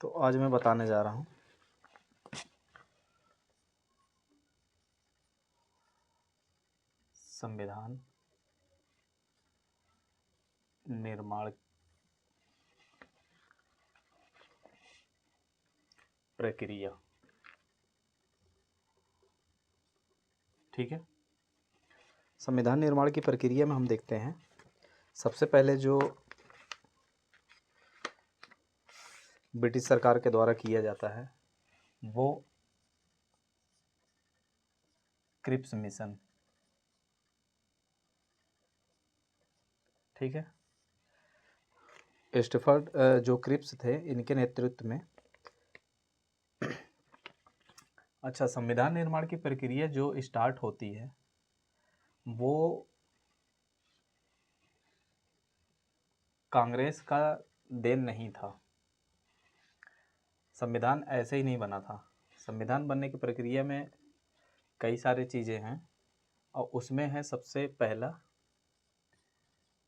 तो आज मैं बताने जा रहा हूँ संविधान निर्माण प्रक्रिया। ठीक है, संविधान निर्माण की प्रक्रिया में हम देखते हैं सबसे पहले जो ब्रिटिश सरकार के द्वारा किया जाता है वो क्रिप्स मिशन। ठीक है, स्टैफर्ड जो क्रिप्स थे इनके नेतृत्व में। अच्छा, संविधान निर्माण की प्रक्रिया जो स्टार्ट होती है वो कांग्रेस का देन नहीं था। संविधान ऐसे ही नहीं बना था। संविधान बनने की प्रक्रिया में कई सारी चीज़ें हैं और उसमें है सबसे पहला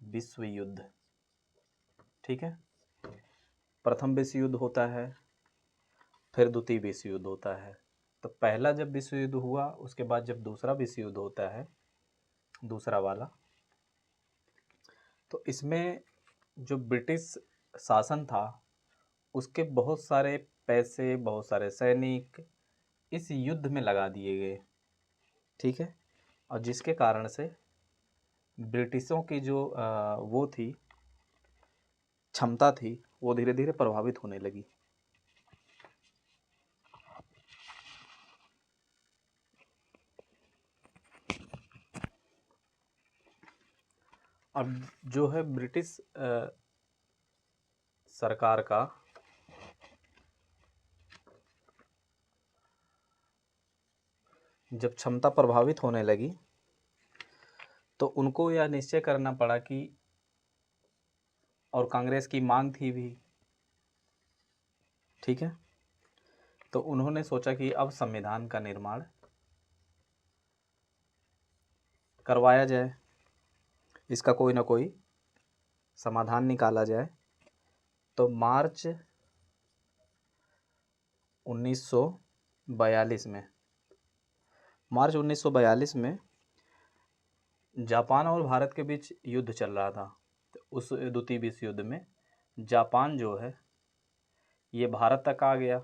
विश्व युद्ध। ठीक है, प्रथम विश्व युद्ध होता है, फिर द्वितीय विश्व युद्ध होता है। तो पहला जब विश्व युद्ध हुआ उसके बाद जब दूसरा विश्व युद्ध होता है, दूसरा वाला, तो इसमें जो ब्रिटिश शासन था उसके बहुत सारे पैसे, बहुत सारे सैनिक इस युद्ध में लगा दिए गए। ठीक है, और जिसके कारण से ब्रिटिशों की जो वो थी क्षमता थी वो धीरे धीरे प्रभावित होने लगी। अब जो है ब्रिटिश सरकार का जब क्षमता प्रभावित होने लगी तो उनको यह निश्चय करना पड़ा कि, और कांग्रेस की मांग थी भी, ठीक है, तो उन्होंने सोचा कि अब संविधान का निर्माण करवाया जाए, इसका कोई ना कोई समाधान निकाला जाए। तो मार्च 1942 में जापान और भारत के बीच युद्ध चल रहा था। तो उस द्वितीय विश्व युद्ध में जापान जो है ये भारत तक आ गया,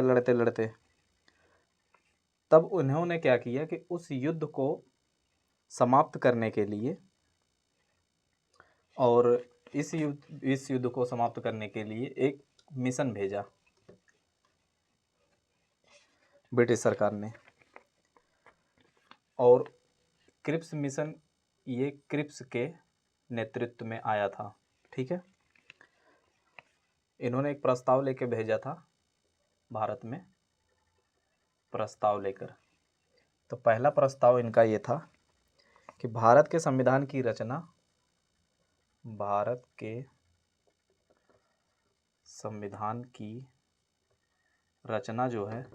लड़ते लड़ते। तब उन्होंने क्या किया कि उस युद्ध को समाप्त करने के लिए और इस युद्ध को समाप्त करने के लिए एक मिशन भेजा ब्रिटिश सरकार ने। और क्रिप्स मिशन ये क्रिप्स के नेतृत्व में आया था। ठीक है, इन्होंने एक प्रस्ताव लेकर भेजा था भारत में, प्रस्ताव लेकर। तो पहला प्रस्ताव इनका ये था कि भारत के संविधान की रचना जो है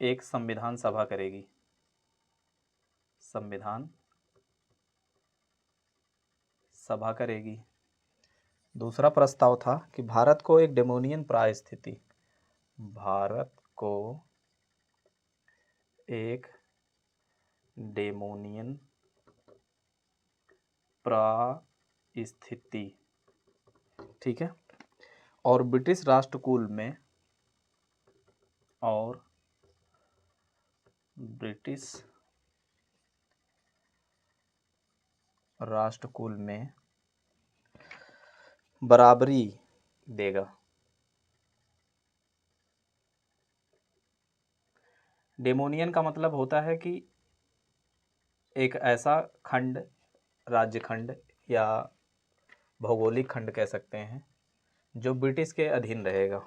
एक संविधान सभा करेगी। संविधान सभा करेगी। दूसरा प्रस्ताव था कि भारत को एक डेमोनियन परिस्थिति, भारत को एक डेमोनियन परिस्थिति, ठीक है, और ब्रिटिश राष्ट्रकूल में बराबरी देगा। डेमोनियन का मतलब होता है कि एक ऐसा खंड, राज्य खंड या भौगोलिक खंड कह सकते हैं जो ब्रिटिश के अधीन रहेगा।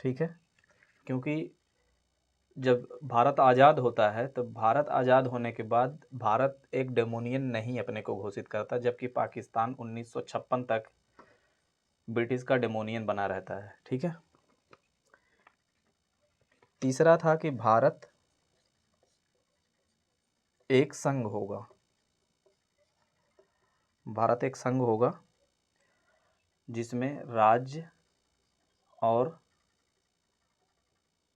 ठीक है, क्योंकि जब भारत आज़ाद होता है तो भारत आज़ाद होने के बाद भारत एक डेमोनियन नहीं अपने को घोषित करता, जबकि पाकिस्तान 1956 तक ब्रिटिश का डेमोनियन बना रहता है। ठीक है, तीसरा था कि भारत एक संघ होगा, जिसमें राज्य और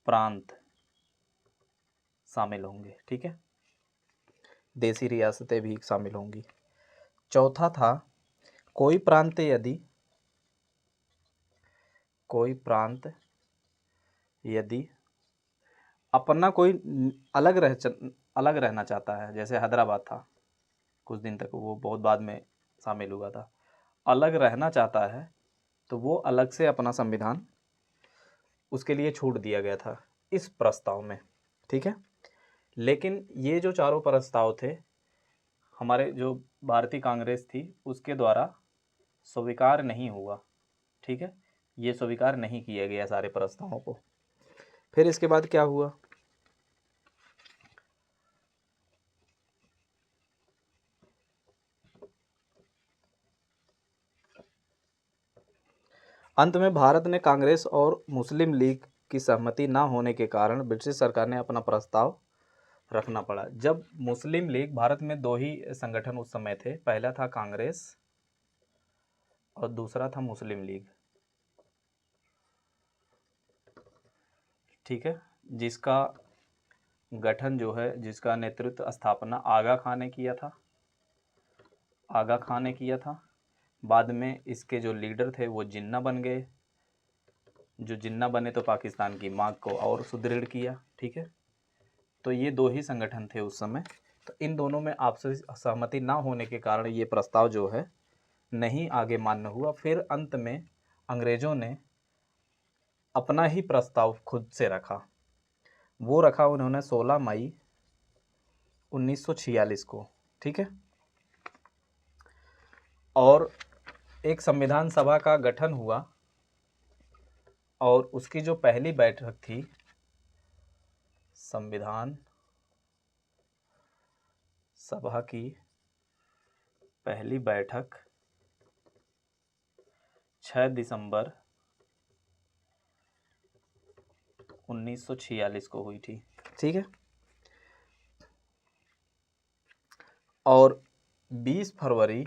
प्रांत शामिल होंगे, ठीक है, देशी रियासतें भी शामिल होंगी। चौथा था कोई प्रांत यदि अपना कोई अलग रहना चाहता है, जैसे हैदराबाद था कुछ दिन तक, वो बहुत बाद में शामिल हुआ था, अलग रहना चाहता है तो वो अलग से अपना संविधान, उसके लिए छूट दिया गया था इस प्रस्ताव में, ठीक है। लेकिन ये जो चारों प्रस्ताव थे हमारे जो भारतीय कांग्रेस थी उसके द्वारा स्वीकार नहीं हुआ, ठीक है, ये स्वीकार नहीं किया गया सारे प्रस्तावों को। फिर इसके बाद क्या हुआ, अंत में भारत ने कांग्रेस और मुस्लिम लीग की सहमति न होने के कारण ब्रिटिश सरकार ने अपना प्रस्ताव रखना पड़ा। जब मुस्लिम लीग, भारत में दो ही संगठन उस समय थे, पहला था कांग्रेस और दूसरा था मुस्लिम लीग, ठीक है, जिसका गठन जो है, जिसका नेतृत्व स्थापना आगा खां ने किया था। बाद में इसके जो लीडर थे वो जिन्ना बन गए, जो जिन्ना बने तो पाकिस्तान की मांग को और सुदृढ़ किया, ठीक है। तो ये दो ही संगठन थे उस समय, तो इन दोनों में आपसी सहमति ना होने के कारण ये प्रस्ताव जो है नहीं आगे मान्य हुआ। फिर अंत में अंग्रेज़ों ने अपना ही प्रस्ताव खुद से रखा, वो रखा उन्होंने 16 मई 1946 को, ठीक है। और एक संविधान सभा का गठन हुआ और उसकी जो पहली बैठक थी, संविधान सभा की पहली बैठक 6 दिसंबर 1946 को हुई थी, ठीक है। और 20 फरवरी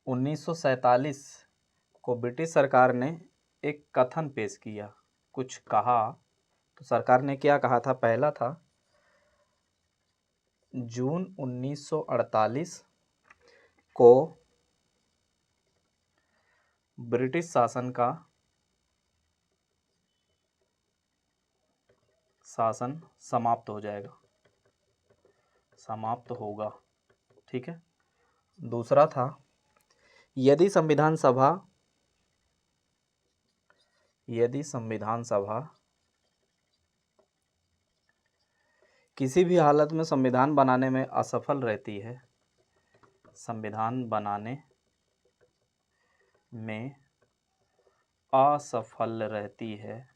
1947 को ब्रिटिश सरकार ने एक कथन पेश किया, कुछ कहा। तो सरकार ने क्या कहा था, पहला था जून 1948 को ब्रिटिश शासन समाप्त होगा, ठीक है। दूसरा था यदि संविधान सभा किसी भी हालत में संविधान बनाने में असफल रहती है,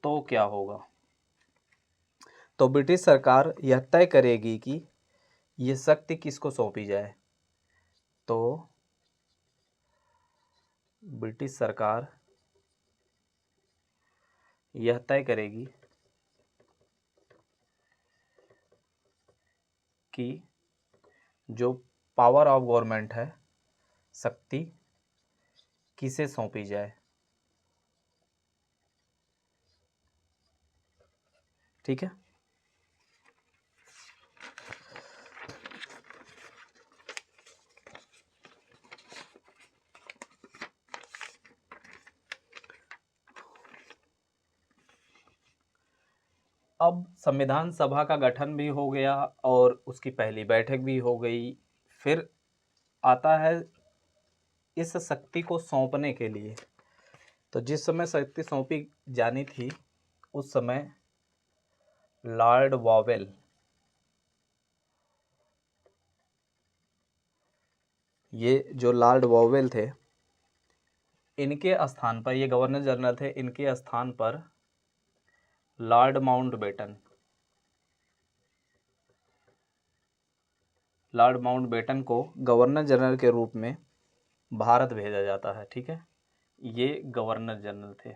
तो क्या होगा। तो ब्रिटिश सरकार यह तय करेगी कि ये शक्ति किसको सौंपी जाए। तो ब्रिटिश सरकार यह तय करेगी कि जो पावर ऑफ गवर्नमेंट है, शक्ति किसे सौंपी जाए, ठीक है। अब संविधान सभा का गठन भी हो गया और उसकी पहली बैठक भी हो गई। फिर आता है इस शक्ति को सौंपने के लिए। तो जिस समय शक्ति सौंपी जानी थी उस समय लॉर्ड वॉवेल, ये जो लॉर्ड वॉवेल थे, इनके स्थान पर, ये गवर्नर जनरल थे, इनके स्थान पर लॉर्ड माउंटबेटन को गवर्नर जनरल के रूप में भारत भेजा जाता है, ठीक है। ये गवर्नर जनरल थे,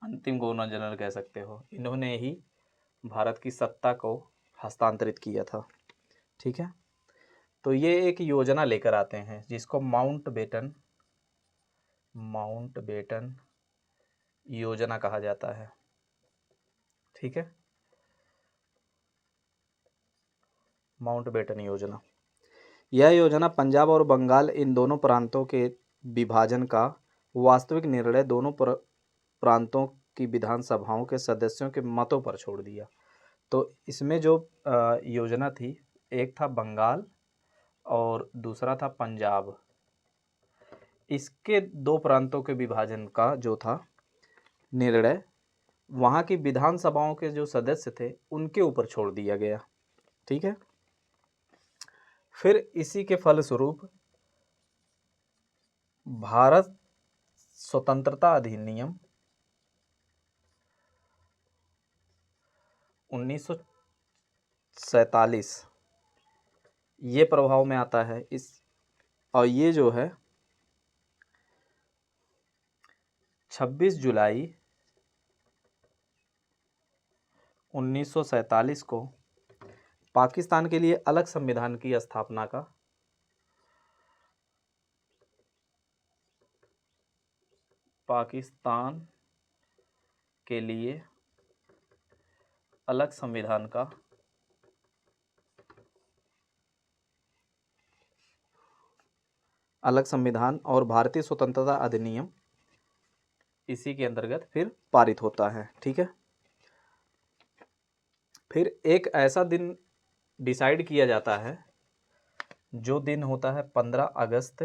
अंतिम गवर्नर जनरल कह सकते हो। इन्होंने ही भारत की सत्ता को हस्तांतरित किया था। ठीक है, तो ये एक योजना लेकर आते हैं जिसको माउंटबेटन योजना कहा जाता है। ठीक है, माउंटबेटन योजना। यह योजना पंजाब और बंगाल इन दोनों प्रांतों के विभाजन का वास्तविक निर्णय दोनों प्रांतों की विधानसभाओं के सदस्यों के मतों पर छोड़ दिया। तो इसमें जो योजना थी, एक था बंगाल और दूसरा था पंजाब। इसके दो प्रांतों के विभाजन का जो था निर्णय वहाँ की विधानसभाओं के जो सदस्य थे उनके ऊपर छोड़ दिया गया। ठीक है, फिर इसी के फलस्वरूप भारत स्वतंत्रता अधिनियम 1947 ये प्रभाव में आता है। और ये जो है 26 जुलाई 1947 को पाकिस्तान के लिए अलग संविधान की स्थापना का पाकिस्तान के लिए अलग संविधान का अलग संविधान और भारतीय स्वतंत्रता अधिनियम इसी के अंतर्गत फिर पारित होता है। ठीक है, फिर एक ऐसा दिन डिसाइड किया जाता है जो दिन होता है 15 अगस्त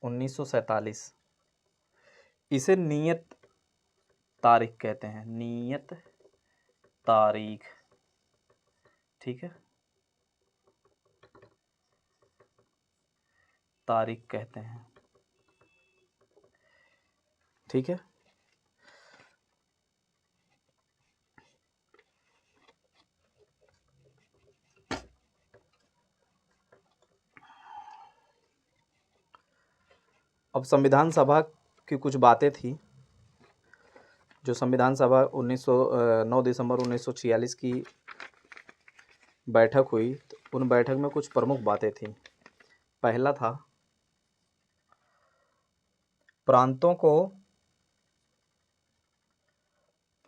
1947। इसे नियत तारीख कहते हैं, नियत तारीख। ठीक है, तारीख कहते हैं। ठीक है, अब संविधान सभा की कुछ बातें थी। जो संविधान सभा 9 दिसंबर 1946 की बैठक हुई, तो उन बैठक में कुछ प्रमुख बातें थी। पहला था प्रांतों को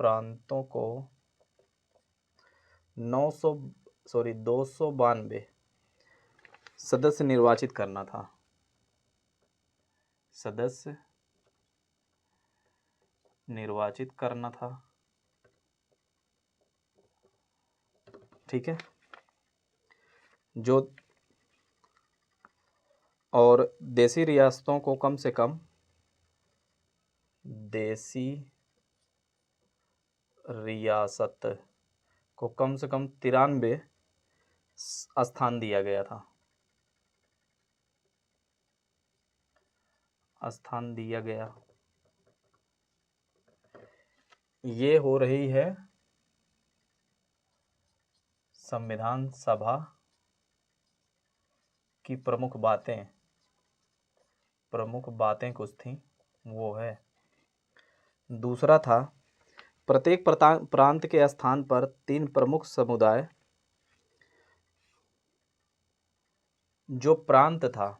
292 सदस्य निर्वाचित करना था। सदस्य निर्वाचित करना था। ठीक है, जो और देसी रियासतों को कम से कम देसी रियासत को कम से कम 93 स्थान दिया गया था। स्थान दिया गया। ये हो रही है संविधान सभा की प्रमुख बातें कुछ थी, वो है। दूसरा था प्रत्येक प्रांत के स्थान पर 3 प्रमुख समुदाय, जो प्रांत था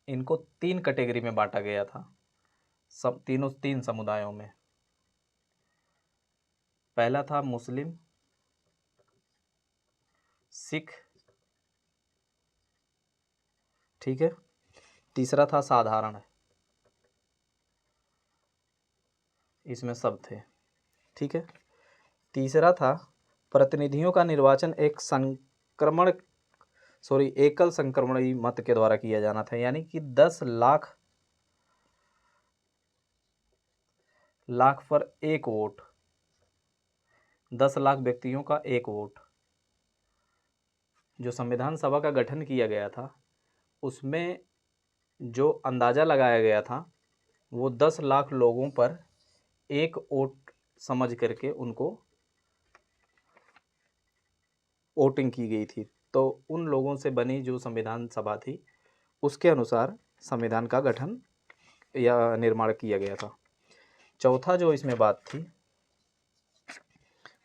इनको 3 कैटेगरी में बांटा गया था, सब 3 समुदायों में। पहला था मुस्लिम, सिख, ठीक है। तीसरा था साधारण, इसमें सब थे, ठीक है। तीसरा था प्रतिनिधियों का निर्वाचन एकल संक्रमणी मत के द्वारा किया जाना था, यानी कि 10 लाख पर एक वोट, 10 लाख व्यक्तियों का एक वोट। जो संविधान सभा का गठन किया गया था उसमें जो अंदाजा लगाया गया था वो 10 लाख लोगों पर एक वोट समझ करके उनको वोटिंग की गई थी। तो उन लोगों से बनी जो संविधान सभा थी उसके अनुसार संविधान का गठन या निर्माण किया गया था। चौथा जो इसमें बात थी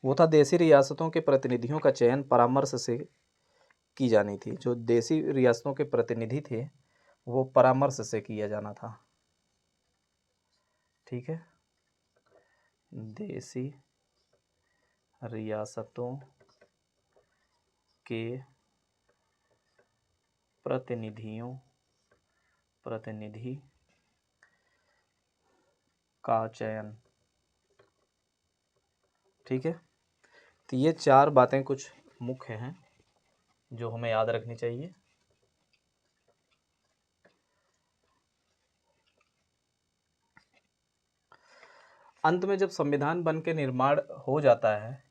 वो था देसी रियासतों के प्रतिनिधियों का चयन परामर्श से की जानी थी। जो देसी रियासतों के प्रतिनिधि थे वो परामर्श से किया जाना था। ठीक है, देसी रियासतों के प्रतिनिधि का चयन। ठीक है, तो ये 4 बातें कुछ मुख्य हैं जो हमें याद रखनी चाहिए। अंत में जब संविधान बन के निर्माण हो जाता है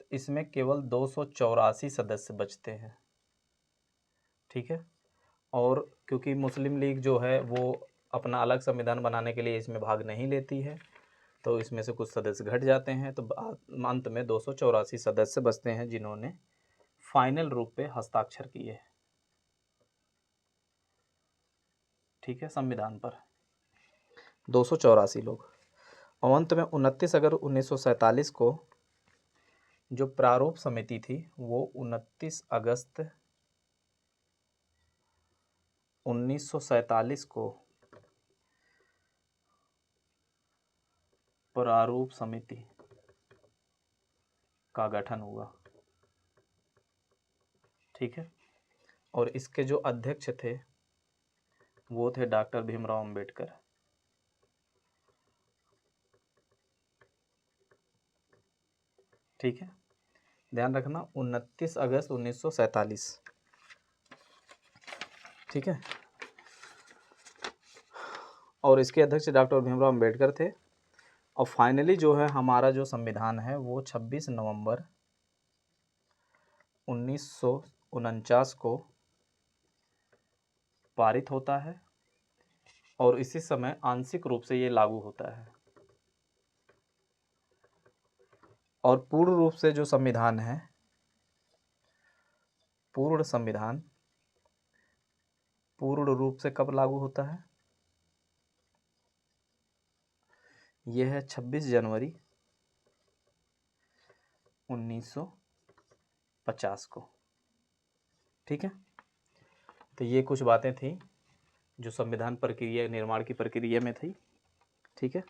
तो इसमें केवल 284 सदस्य बचते हैं। ठीक है, और क्योंकि मुस्लिम लीग जो है वो अपना अलग संविधान बनाने के लिए इसमें भाग नहीं लेती है, तो इसमें से कुछ सदस्य घट जाते हैं, तो अंत में 284 सदस्य बचते हैं जिन्होंने फाइनल रूप पे हस्ताक्षर किए। ठीक है, संविधान पर 284 लोग। और अंत में 29 अगस्त 1947 को जो प्रारूप समिति थी वो 29 अगस्त 1947 को प्रारूप समिति का गठन हुआ। ठीक है, और इसके जो अध्यक्ष थे वो थे डॉक्टर भीमराव अंबेडकर। ठीक है, ध्यान रखना 29 अगस्त 1947। ठीक है, और इसके अध्यक्ष डॉक्टर भीमराव अंबेडकर थे। और फाइनली जो है हमारा जो संविधान है वो 26 नवंबर 1949 को पारित होता है और इसी समय आंशिक रूप से ये लागू होता है। और पूर्ण रूप से जो संविधान है, पूर्ण संविधान पूर्ण रूप से कब लागू होता है? यह है 26 जनवरी 1950 को। ठीक है, तो ये कुछ बातें थी जो संविधान प्रक्रिया निर्माण की प्रक्रिया में थी। ठीक है।